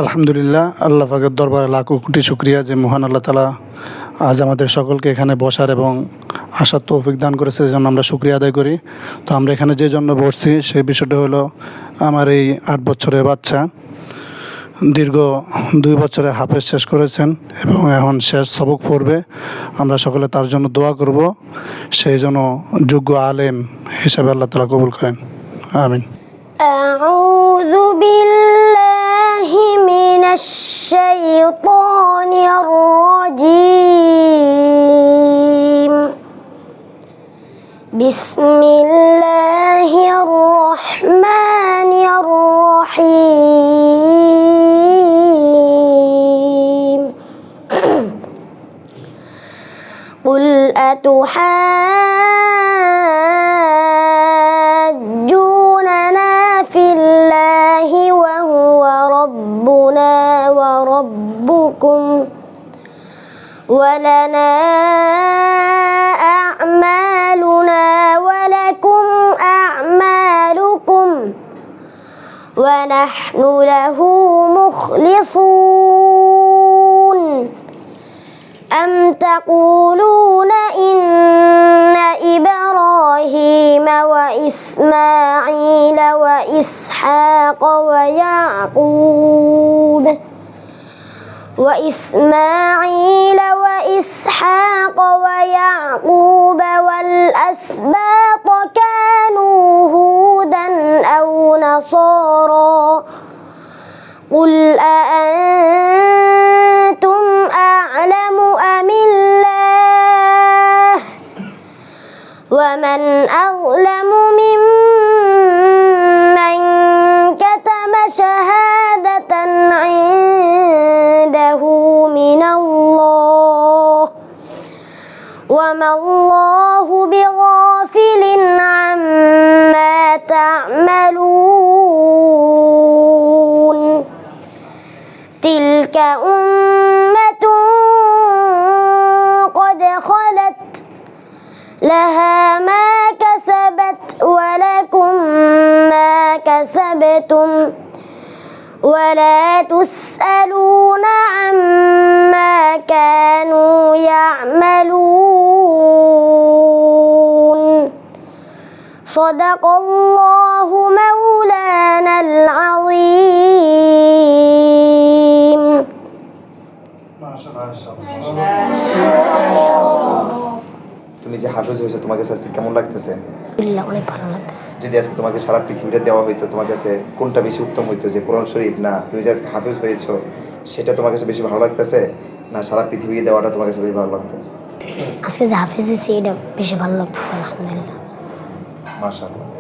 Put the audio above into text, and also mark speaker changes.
Speaker 1: আলহামদুলিল্লাহ, আল্লাহ পাকের দরবারে লাখো কোটি শুকরিয়া যে মহান আল্লাহ তাআলা আজ আমাদের সকলকে এখানে বসার এবং আসার তৌফিক দান করেছে, এজন্য আমরা শুকরিয়া আদায় করি। তো আমরা এখানে যে জন্য বসছি সেই বিষয়টা হলো, আমার এই 8 বছরের বাচ্চা দীর্ঘ 2 বছরে হাফেজ শেষ করেছেন এবং এখন শেষ সবক পড়বে। আমরা সকলে তার জন্য দোয়া করব, সেই জন্য যোগ্য আলেম হিসাবে আল্লাহ তাআলা কবুল করেন, আমিন।
Speaker 2: أعوذ بالله من الشيطان الرجيم. بسم الله الرحمن الرحيم. قل أتحاجوننا في الله وهو ربنا وربكم ولنا أعمالنا ولكم أعمالكم ونحن له مخلصون. أم تقولون إن إبراهيم وإسماعيل وإسحاق ويعقوب والأسباط كانوا هودا أو نصارى؟ قل أأنتم أعلم أم الله؟ ومن أظلم ممن كتم شهادة عنده من الله وما الله بغافل عما تعملون. تلك أمة قد خلت لها ما كسبت ولكم ما كسبتم ولا تسألون عما كانوا يعملون. صدق الله مولانا العظيم.
Speaker 3: তুমি যে হাফেজ হয়েছো, তোমার কাছে আজকে কেমন লাগতেছে?
Speaker 2: আলহামদুলিল্লাহ, অনেক ভালো লাগতেছে।
Speaker 3: যদি আজকে তোমাকে সারা পৃথিবীটা দেওয়া হইতো, তোমার কাছে কোনটা বেশি উত্তম হইতো? যে কোরআন শরীফ, না তুমি যে আজকে হাফেজ হয়েছো সেটা তোমার কাছে বেশি ভালো লাগতেছে, না সারা পৃথিবী দেওয়াটা তোমার কাছে বেশি ভালো লাগতো?
Speaker 2: আজকে যে হাফেজ হয়েছে এটা বেশি ভালো লাগতেছে, আলহামদুলিল্লাহ।
Speaker 3: মাশাআল্লাহ।